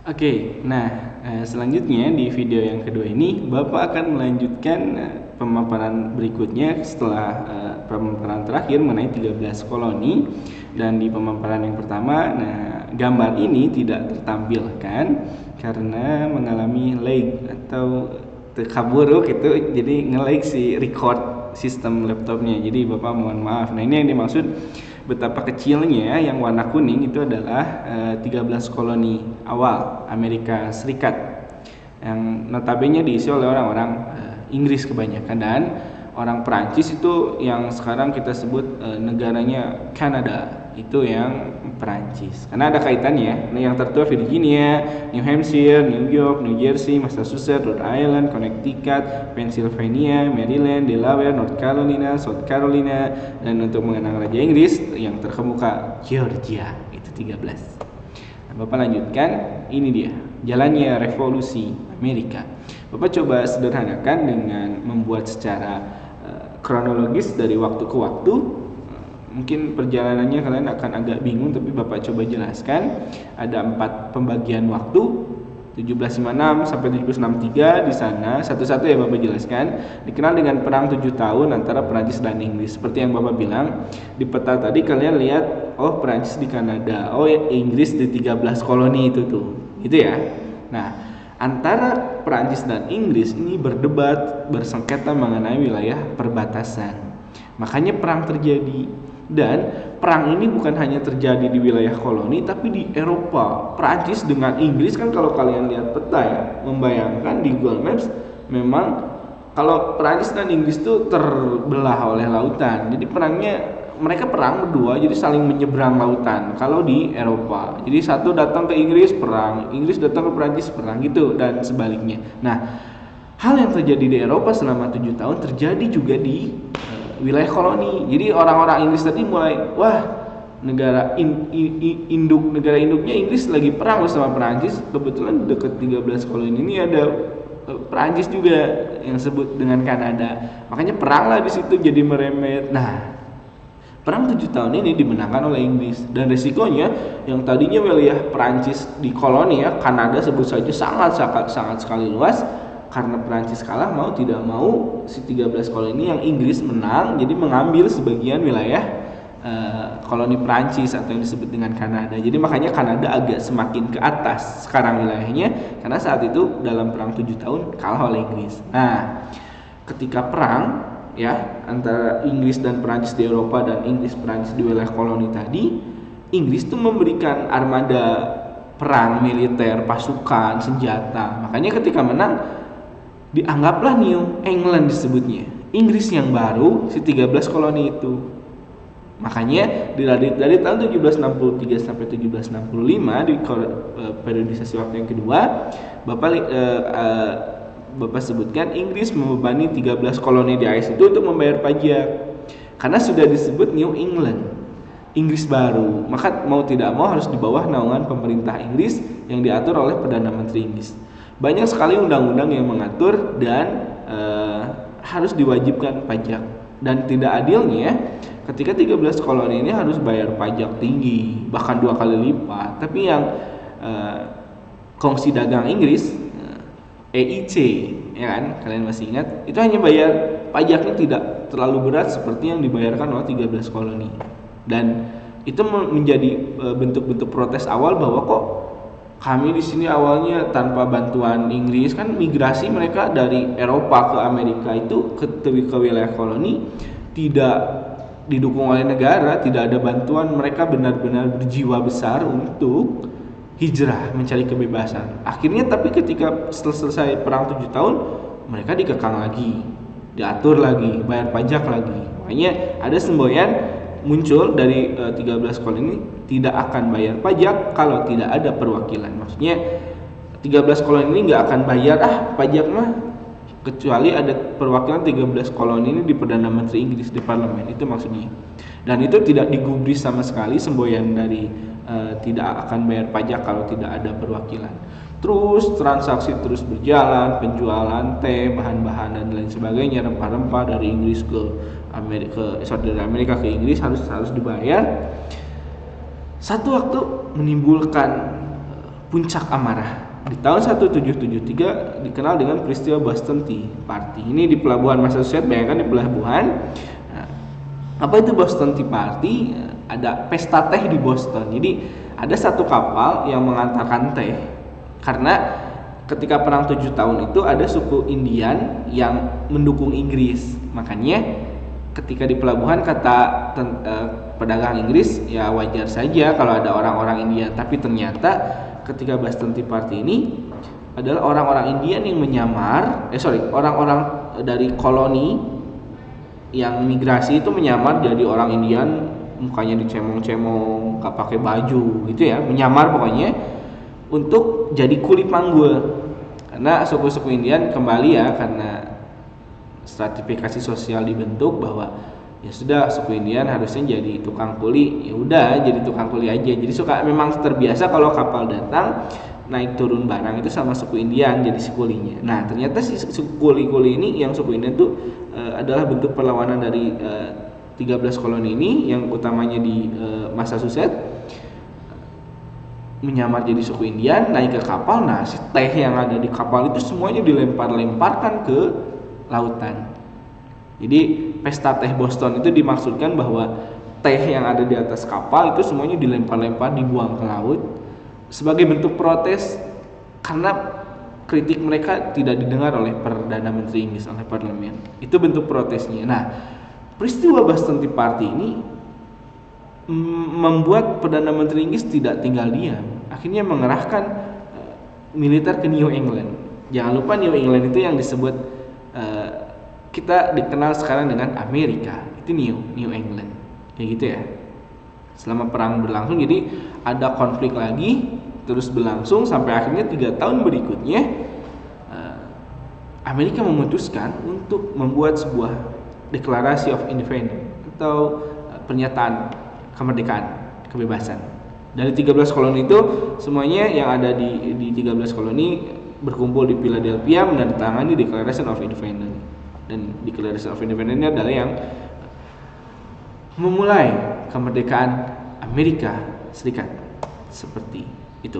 Oke, nah selanjutnya di video yang kedua ini Bapak akan melanjutkan pemaparan berikutnya setelah pemaparan terakhir mengenai 13 koloni. Dan di pemaparan yang pertama, nah gambar ini tidak tertampilkan karena mengalami lag atau terkaburuk itu, jadi nge-lag si record sistem laptopnya. Jadi Bapak mohon maaf. Nah ini yang dimaksud betapa kecilnya yang warna kuning itu adalah 13 koloni awal Amerika Serikat yang notabene diisi oleh orang-orang Inggris kebanyakan, dan orang Perancis itu yang sekarang kita sebut negaranya Kanada, itu yang Perancis karena ada kaitannya. Nah, yang tertua Virginia, New Hampshire, New York, New Jersey, Massachusetts, Rhode Island, Connecticut, Pennsylvania, Maryland, Delaware, North Carolina, South Carolina, dan untuk mengenang Raja Inggris yang terkemuka Georgia, itu 13. Nah, Bapak lanjutkan, ini dia jalannya revolusi Amerika. Bapak coba sederhanakan dengan membuat secara kronologis dari waktu ke waktu. Mungkin perjalanannya kalian akan agak bingung, tapi Bapak coba jelaskan. Ada 4 pembagian waktu, 1756 sampai 1763 di sana. Satu-satu ya Bapak jelaskan. Dikenal dengan perang 7 tahun antara Perancis dan Inggris. Seperti yang Bapak bilang, di peta tadi kalian lihat, oh Perancis di Kanada, oh Inggris di 13 koloni itu tuh. Gitu ya. Nah, antara Perancis dan Inggris ini berdebat, bersengketa mengenai wilayah perbatasan. Makanya perang terjadi. Dan perang ini bukan hanya terjadi di wilayah koloni, tapi di Eropa. Perancis dengan Inggris kan, kalau kalian lihat peta ya, membayangkan di Google Maps, memang kalau Perancis dan Inggris itu terbelah oleh lautan. Jadi perangnya, mereka perang berdua, jadi saling menyeberang lautan. Kalau di Eropa, jadi satu datang ke Inggris perang, Inggris datang ke Perancis perang, gitu, dan sebaliknya. Nah, hal yang terjadi di Eropa selama 7 tahun terjadi juga di wilayah koloni. Jadi orang-orang Inggris tadi mulai, wah, negara induknya Inggris lagi perang sama Perancis. Kebetulan dekat 13 koloni ini ada Perancis juga yang sebut dengan Kanada. Makanya perang lah di situ jadi merembet. Nah, perang 7 tahun ini dimenangkan oleh Inggris, dan resikonya yang tadinya wilayah Perancis di koloni ya, Kanada sebut saja sangat sekali luas. Karena Perancis kalah, mau tidak mau si 13 koloni yang Inggris menang, jadi mengambil sebagian wilayah koloni Perancis atau yang disebut dengan Kanada. Jadi makanya Kanada agak semakin ke atas sekarang wilayahnya, karena saat itu dalam perang 7 tahun kalah oleh Inggris. Nah, ketika perang ya antara Inggris dan Perancis di Eropa dan Inggris Perancis di wilayah koloni tadi, Inggris tuh memberikan armada perang militer, pasukan, senjata. Makanya ketika menang, dianggaplah New England disebutnya, Inggris yang baru, si 13 koloni itu. Makanya dari tahun 1763 sampai 1765 di periodisasi waktu yang kedua, Bapak sebutkan Inggris membebani 13 koloni di AS itu untuk membayar pajak. Karena sudah disebut New England, Inggris baru, maka mau tidak mau harus di bawah naungan pemerintah Inggris yang diatur oleh Perdana Menteri Inggris. Banyak sekali undang-undang yang mengatur dan harus diwajibkan pajak. Dan tidak adilnya ketika 13 koloni ini harus bayar pajak tinggi, bahkan 2 kali lipat. Tapi yang Kongsi Dagang Inggris, EIC, ya kan, kalian masih ingat, itu hanya bayar pajaknya tidak terlalu berat seperti yang dibayarkan oleh 13 koloni. Dan itu menjadi bentuk-bentuk protes awal bahwa kok kami di sini awalnya tanpa bantuan Inggris, kan migrasi mereka dari Eropa ke Amerika itu ke wilayah koloni tidak didukung oleh negara, tidak ada bantuan, mereka benar-benar berjiwa besar untuk hijrah mencari kebebasan. Akhirnya tapi ketika selesai perang 7 tahun, mereka dikekang lagi, diatur lagi, bayar pajak lagi. Makanya ada semboyan muncul dari 13 koloni ini, tidak akan bayar pajak kalau tidak ada perwakilan. Maksudnya 13 koloni ini nggak akan bayar pajak mah kecuali ada perwakilan 13 koloni ini di Perdana Menteri Inggris, di parlemen, itu maksudnya. Dan itu tidak digubris sama sekali semboyan dari tidak akan bayar pajak kalau tidak ada perwakilan. Terus transaksi terus berjalan, penjualan teh, bahan-bahan dan lain sebagainya, rempah-rempah dari Inggris ke dari Amerika ke Inggris harus dibayar. Satu waktu menimbulkan puncak amarah. Di tahun 1773 dikenal dengan peristiwa Boston Tea Party. Ini di pelabuhan Massachusetts, bayangkan di pelabuhan. Nah, apa itu Boston Tea Party? Ada pesta teh di Boston. Jadi ada satu kapal yang mengantarkan teh. Karena ketika perang 7 tahun itu ada suku Indian yang mendukung Inggris. Makanya ketika di pelabuhan kata pedagang Inggris, ya wajar saja kalau ada orang-orang India. Tapi ternyata ketika Boston Tea Party ini adalah orang-orang Indian yang menyamar, orang-orang dari koloni yang migrasi itu menyamar jadi orang Indian, mukanya dicemong-cemong, gak pakai baju gitu ya, menyamar pokoknya untuk jadi kuli panggul. Karena suku-suku Indian kembali ya, karena stratifikasi sosial dibentuk bahwa ya sudah suku Indian harusnya jadi tukang kuli, ya udah jadi tukang kuli aja. Jadi memang terbiasa kalau kapal datang naik turun barang itu sama suku Indian jadi si kulinya. Nah ternyata si suku kuli-kuli ini yang suku Indian itu adalah bentuk perlawanan dari 13 koloni ini yang utamanya di Massachusetts, menyamar jadi suku Indian, naik ke kapal. Nah si teh yang ada di kapal itu semuanya dilempar-lemparkan ke lautan. Jadi pesta teh Boston itu dimaksudkan bahwa teh yang ada di atas kapal itu semuanya dilempar-lempar, dibuang ke laut sebagai bentuk protes karena kritik mereka tidak didengar oleh Perdana Menteri Inggris, oleh parlemen. Itu bentuk protesnya. Nah, peristiwa Boston Tea Party ini membuat Perdana Menteri Inggris tidak tinggal diam. Akhirnya mengerahkan militer ke New England. Jangan lupa New England itu yang disebut kita dikenal sekarang dengan Amerika. Itu New England. Kayak gitu ya. Selama perang berlangsung, jadi ada konflik lagi terus berlangsung sampai akhirnya 3 tahun berikutnya Amerika memutuskan untuk membuat sebuah Declaration of Independence atau pernyataan kemerdekaan, kebebasan. Dari 13 koloni itu semuanya yang ada di 13 koloni berkumpul di Philadelphia menandatangani Declaration of Independence. Dan Declaration of Independence ini adalah yang memulai kemerdekaan Amerika Serikat. Seperti itu.